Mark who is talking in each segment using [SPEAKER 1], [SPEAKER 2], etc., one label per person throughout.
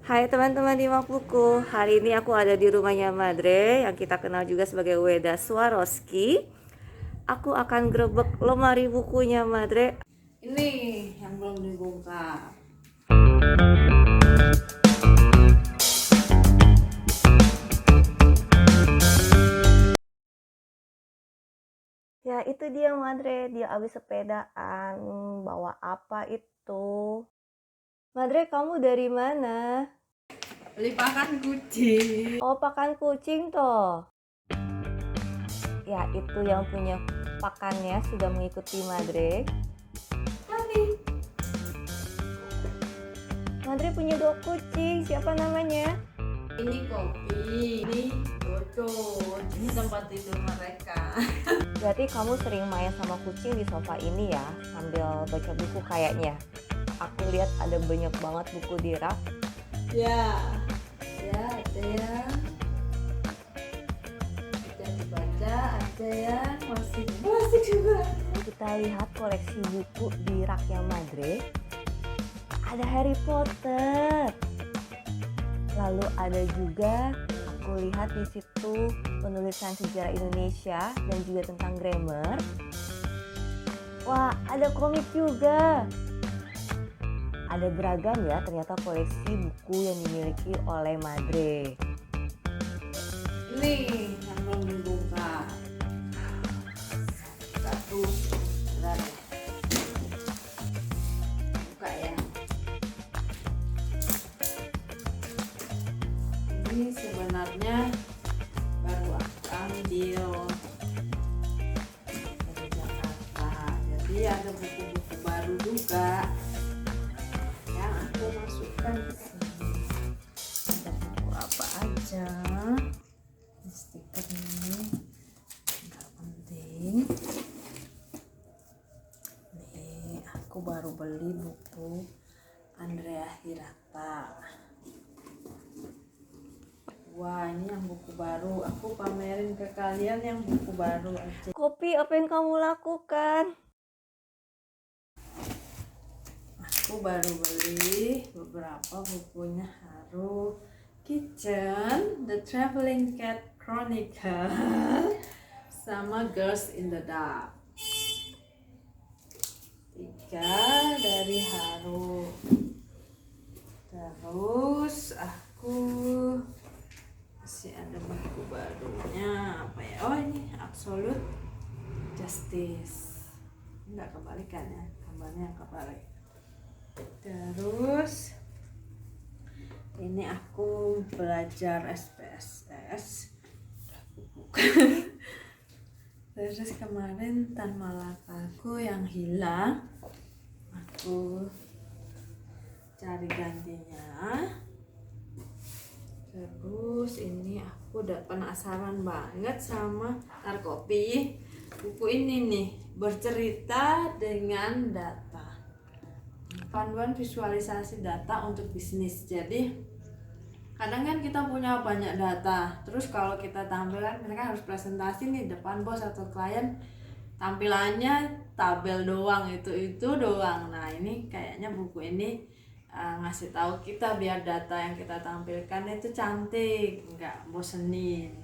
[SPEAKER 1] Hai teman-teman di Buku. Hari ini aku ada di rumahnya Madre yang kita kenal juga sebagai Weda Swarovski. Aku akan grebek lemari bukunya Madre. Ini yang belum dibongkar. Ya itu dia Madre, dia habis sepedaan. Bawa apa itu? Madre, kamu dari mana?
[SPEAKER 2] Beli pakan kucing.
[SPEAKER 1] Oh, pakan kucing toh. Ya itu yang punya pakannya sudah mengikuti Madre. Madre punya 2 kucing, siapa namanya?
[SPEAKER 2] Ini Kopi, ini Dodo. Ini tempat tidur mereka.
[SPEAKER 1] Berarti kamu sering main sama kucing di sofa ini ya, sambil baca buku kayaknya. Aku lihat ada banyak banget buku di rak.
[SPEAKER 2] Ya, ada yang dibaca, ada yang masih juga.
[SPEAKER 1] Kita lihat koleksi buku di raknya Madre. Ada Harry Potter. Lalu ada juga aku lihat di situ penulisan sejarah Indonesia dan juga tentang grammar. Wah, ada komik juga. Ada beragam ya ternyata koleksi buku yang dimiliki oleh Madre.
[SPEAKER 2] Ini yang belum dibongkar. Satu, berat. Buka ya. Ini sebenarnya baru aku ambil dari Jakarta. Jadi ada buku-buku baru juga yang aku masukkan ke sini. Ada buku apa aja? Stiker ini nggak penting. Nih, aku baru beli buku Andrea Hirata. Wah, ini yang buku baru. Aku pamerin ke kalian yang buku baru aja.
[SPEAKER 1] Kopi, apa yang kamu lakukan?
[SPEAKER 2] Aku baru beli beberapa bukunya Haru Kitchen, The Traveling Cat Chronicle, sama Girls in the Dark. 3 dari Haru. Terus aku masih ada buku barunya apa ya? Oh, ini Absolute Justice. Enggak kebalikan ya, gambarnya yang kebalik. Terus ini aku belajar SPSS. Terus kemarin Tan Malakaku yang hilang, aku cari gantinya. Terus ini aku udah penasaran banget sama Kopi. Buku ini nih, bercerita dengan data. Panduan visualisasi data untuk bisnis. Jadi kadang kan kita punya banyak data, terus kalau kita tampilkan, mereka harus presentasi nih depan bos atau klien, tampilannya tabel doang, itu doang. Nah ini kayaknya buku ini ngasih tahu kita biar data yang kita tampilkan itu cantik, nggak bosenin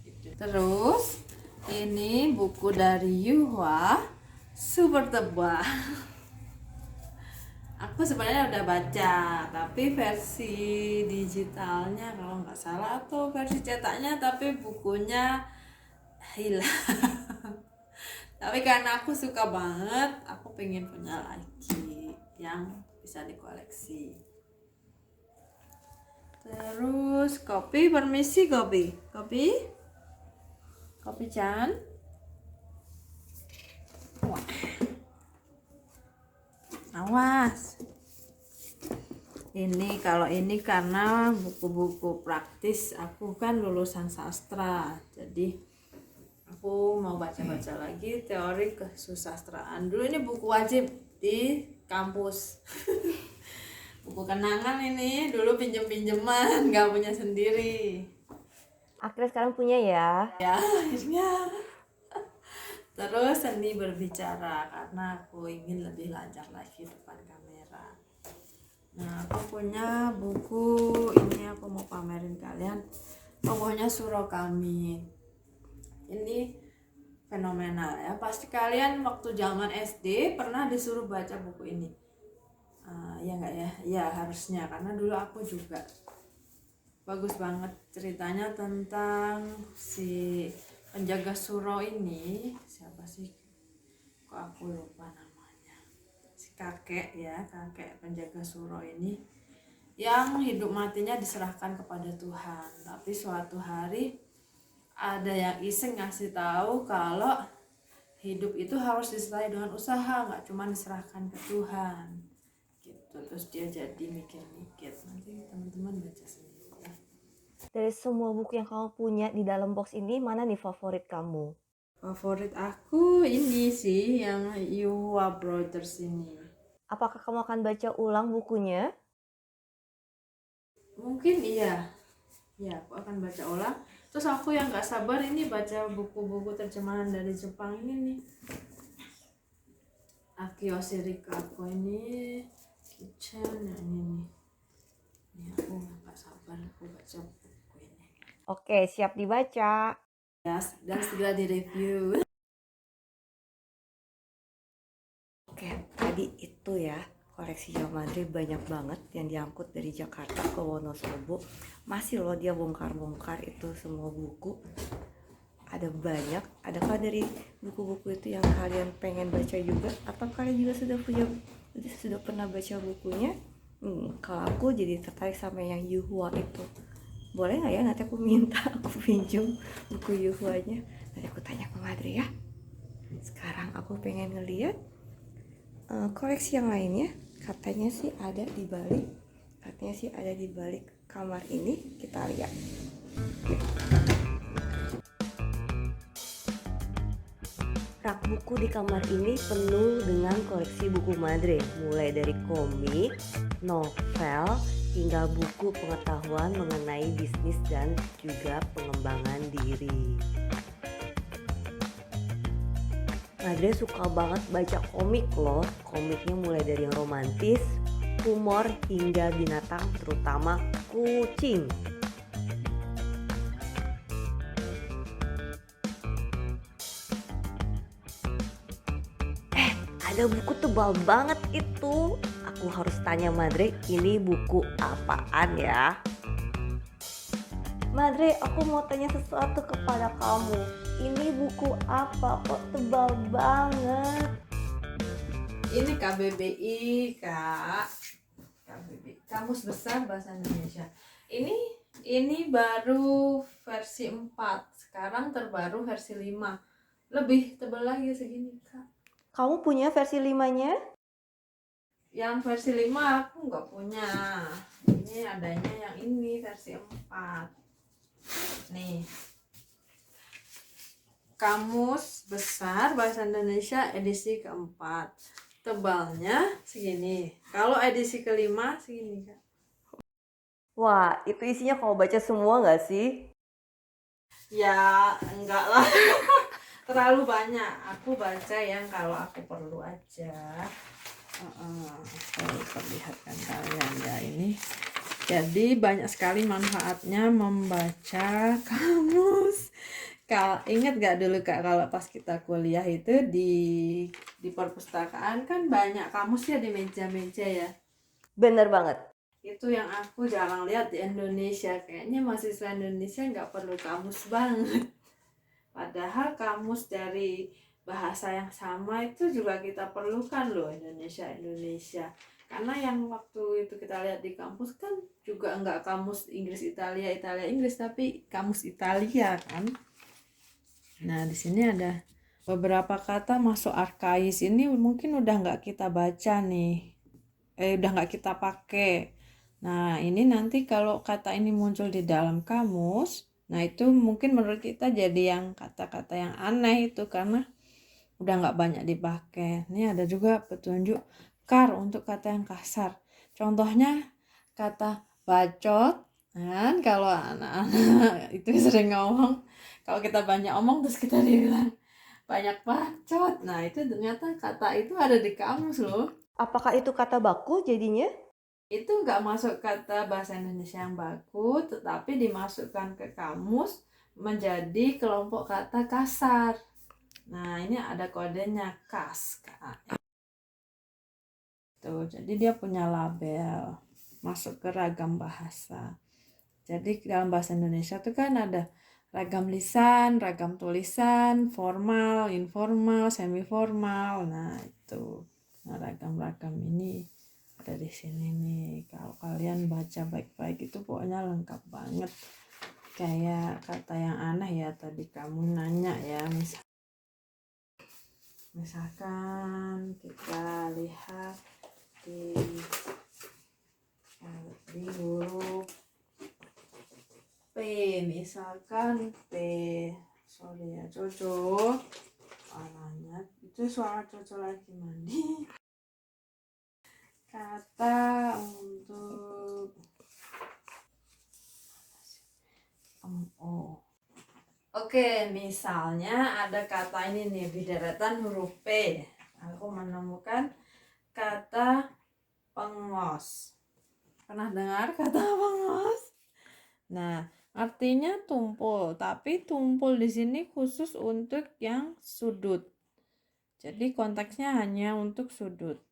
[SPEAKER 2] gitu. Terus ini buku dari Yuhua, super tebal. Aku sebenarnya udah baca, tapi versi digitalnya kalau nggak salah, atau versi cetaknya, tapi bukunya hilang. Tapi karena aku suka banget, aku pengen punya lagi yang bisa dikoleksi. Terus Kopi, permisi Kopi. Kopi Chan. Wah. Awas. Ini kalau ini karena buku-buku praktis, aku kan lulusan sastra. Jadi aku mau baca-baca lagi teori kesusastraan. Dulu ini buku wajib di kampus. Buku kenangan ini, dulu pinjem-pinjeman, nggak punya sendiri.
[SPEAKER 1] Akhirnya sekarang punya ya.
[SPEAKER 2] Ya, akhirnya. Terus seni berbicara, karena aku ingin lebih lancar lagi depan kamera. Nah, aku punya buku ini, aku mau pamerin kalian. Pokoknya Surau Kami. Ini fenomenal ya. Pasti kalian waktu zaman SD pernah disuruh baca buku ini. Ya enggak ya? Ya harusnya, karena dulu aku juga. Bagus banget ceritanya tentang si penjaga surau ini. Siapa sih? Kok aku lupa namanya. Si kakek ya, kakek penjaga surau ini yang hidup matinya diserahkan kepada Tuhan. Tapi suatu hari ada yang iseng ngasih tahu kalau hidup itu harus disertai dengan usaha, nggak cuma diserahkan ke Tuhan gitu. Terus dia jadi mikir-mikir. Nanti teman-teman baca sendiri ya.
[SPEAKER 1] Dari semua buku yang kamu punya di dalam box ini, mana nih favorit kamu?
[SPEAKER 2] Favorit aku ini sih yang Yuwa Brothers ini.
[SPEAKER 1] Apakah kamu akan baca ulang bukunya?
[SPEAKER 2] Mungkin iya. Ya, aku akan baca ulang. Terus aku yang gak sabar ini baca buku-buku terjemahan dari Jepang ini nih. Akio Shirikako ini, Kitchen, yang ini nih. Ini aku gak sabar aku baca buku ini.
[SPEAKER 1] Oke, siap dibaca.
[SPEAKER 2] Ya, dan segera direview.
[SPEAKER 1] Oke, tadi itu ya, koleksi Jam Madre banyak banget yang diangkut dari Jakarta ke Wonosobo. Masih loh dia bongkar-bongkar itu semua buku. Ada banyak. Adakah dari buku-buku itu yang kalian pengen baca juga? Atau kalian juga sudah pernah baca bukunya? Kalau aku jadi tertarik sama yang Yuhua itu. Boleh nggak ya nanti aku minta aku pinjam buku Yuhuanya? Nanti aku tanya ke Madre ya. Sekarang aku pengen ngeliat koleksi yang lainnya. Katanya sih ada di balik kamar ini. Kita lihat. Rak buku di kamar ini penuh dengan koleksi buku Madre, mulai dari komik, novel, hingga buku pengetahuan mengenai bisnis dan juga pengembangan diri. Madre suka banget baca komik loh. Komiknya mulai dari yang romantis, humor, hingga binatang, terutama kucing. Ada buku tebal banget itu. Aku harus tanya Madre, ini buku apaan ya? Madre, aku mau tanya sesuatu kepada kamu. Ini buku apa? Kok tebal banget?
[SPEAKER 2] Ini KBBI, Kak. KBBI, Kamus Besar Bahasa Indonesia. Ini baru versi 4. Sekarang terbaru versi 5. Lebih tebal lagi segini, Kak.
[SPEAKER 1] Kamu punya versi 5-nya?
[SPEAKER 2] Yang versi 5 aku nggak punya. Ini adanya yang ini versi 4. Nih. Kamus Besar Bahasa Indonesia edisi keempat. Tebalnya segini. Kalau edisi kelima segini, Kak.
[SPEAKER 1] Wah, itu isinya kamu baca semua nggak sih?
[SPEAKER 2] Ya, enggak lah. Terlalu banyak. Aku baca yang kalau aku perlu aja. Saya perlihatkan kalian ya ini. Jadi banyak sekali manfaatnya membaca kamus. Ingat gak dulu Kak, kalau pas kita kuliah itu di perpustakaan kan banyak kamus ya di meja-meja ya.
[SPEAKER 1] Bener banget.
[SPEAKER 2] Itu yang aku jarang lihat di Indonesia. Kayaknya mahasiswa Indonesia nggak perlu kamus banget. Padahal kamus dari bahasa yang sama itu juga kita perlukan loh, Indonesia. Karena yang waktu itu kita lihat di kampus kan juga enggak kamus Inggris Italia Inggris, tapi kamus Italia kan. Nah, di sini ada beberapa kata masuk arkais ini mungkin udah enggak kita baca nih. Udah enggak kita pakai. Nah, ini nanti kalau kata ini muncul di dalam kamus, nah itu mungkin menurut kita jadi yang kata-kata yang aneh itu karena udah nggak banyak dipakai. Ini ada juga petunjuk kar untuk kata yang kasar. Contohnya kata bacot. Kan kalau anak-anak itu sering ngomong, kalau kita banyak omong terus kita bilang banyak bacot. Nah itu ternyata kata itu ada di kamus loh.
[SPEAKER 1] Apakah itu kata baku jadinya?
[SPEAKER 2] itu nggak masuk kata bahasa Indonesia yang baku, tetapi dimasukkan ke kamus menjadi kelompok kata kasar. Nah, ini ada kodenya KAS. Tuh, jadi dia punya label masuk ke ragam bahasa. Jadi dalam bahasa Indonesia tuh kan ada ragam lisan, ragam tulisan, formal, informal, semi formal. Nah, itu. Nah, ragam-ragam ini ada di sini nih. Kalau kalian baca baik-baik itu pokoknya lengkap banget. Kayak kata yang aneh ya tadi kamu nanya ya, misalkan kita lihat di huruf P, misalkan P, sorry ya Jojo, warnanya itu suara Jojo lagi mandi. Kata untuk O. Oke, misalnya ada kata ini nih di deretan huruf P. Aku menemukan kata pengos. Pernah dengar kata pengos? Nah, artinya tumpul, tapi tumpul di sini khusus untuk yang sudut. Jadi konteksnya hanya untuk sudut.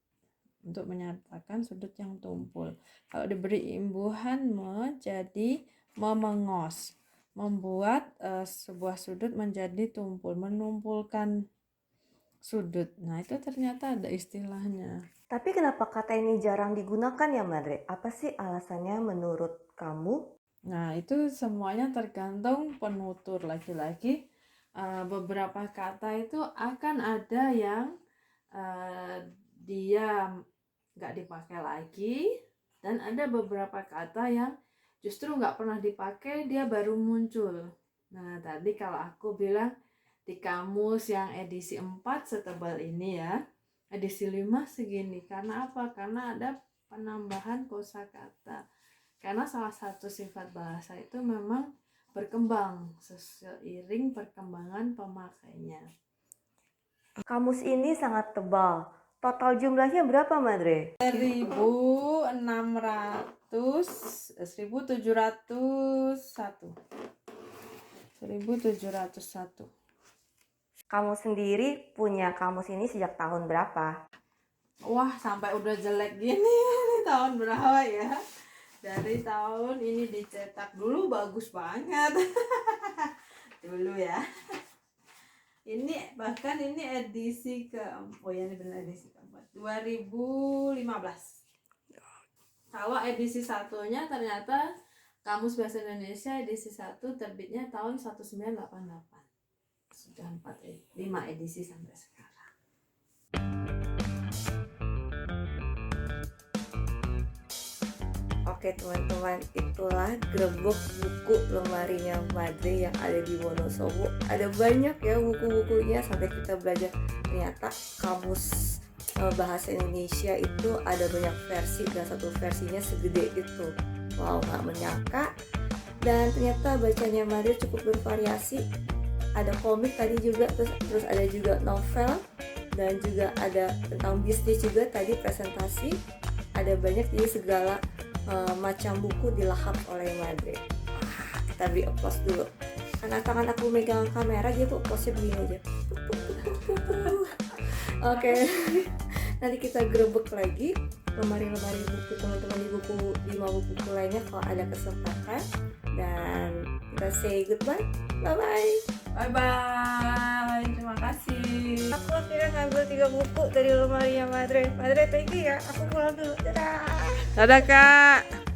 [SPEAKER 2] Untuk menyatakan sudut yang tumpul. Kalau diberi imbuhan jadi memengos, membuat sebuah sudut menjadi tumpul, menumpulkan sudut. Nah, itu ternyata ada istilahnya.
[SPEAKER 1] Tapi kenapa kata ini jarang digunakan ya Madre? Apa sih alasannya menurut kamu?
[SPEAKER 2] Nah, itu semuanya tergantung penutur. Lagi-lagi beberapa kata itu akan ada yang dia nggak dipakai lagi, dan ada beberapa kata yang justru nggak pernah dipakai, dia baru muncul. Nah, tadi kalau aku bilang di kamus yang edisi 4 setebal ini ya, edisi 5 segini. Karena apa? Karena ada penambahan kosakata. Karena salah satu sifat bahasa itu memang berkembang seiring perkembangan pemakainya.
[SPEAKER 1] Kamus ini sangat tebal. Total jumlahnya berapa, Madre?
[SPEAKER 2] 1701.
[SPEAKER 1] Kamu sendiri punya kamus ini sejak tahun berapa?
[SPEAKER 2] Wah, sampai udah jelek gini tahun berapa ya? Dari tahun ini dicetak dulu bagus banget. Dulu ya. Ini bahkan ini edisi ini benar edisi keempat 2015. Kalau edisi satunya ternyata Kamus Bahasa Indonesia edisi 1 terbitnya tahun 1988. Sudah 5 edisi sampai sekarang.
[SPEAKER 1] Oke teman-teman, itulah gerbek buku lemarinya Madre yang ada di Wonosobo. Ada banyak ya buku-bukunya sampai kita belajar. Ternyata kamus bahasa Indonesia itu ada banyak versi dan satu versinya segede itu. Wow, gak menyangka. Dan ternyata bacanya Madre cukup bervariasi. Ada komik tadi juga, terus ada juga novel, dan juga ada tentang bisnis juga tadi presentasi. Ada banyak, jadi segala macam buku dilahap oleh Madre. Kita beri applause dulu. Karena tangan aku megang kamera, jadi aku applause-nya begini aja. Oke. Nanti kita gerebek lagi lemari-lemari buku teman-teman di 5 buku lainnya kalau ada kesempatan. Dan kita say goodbye. Bye-bye.
[SPEAKER 2] Bye-bye. Terima kasih.
[SPEAKER 1] Aku akhirnya ngambil 3 buku dari lemarinya Madre. Madre, thank you ya. Aku pulang dulu. Dadah.
[SPEAKER 2] Dadah, Kak.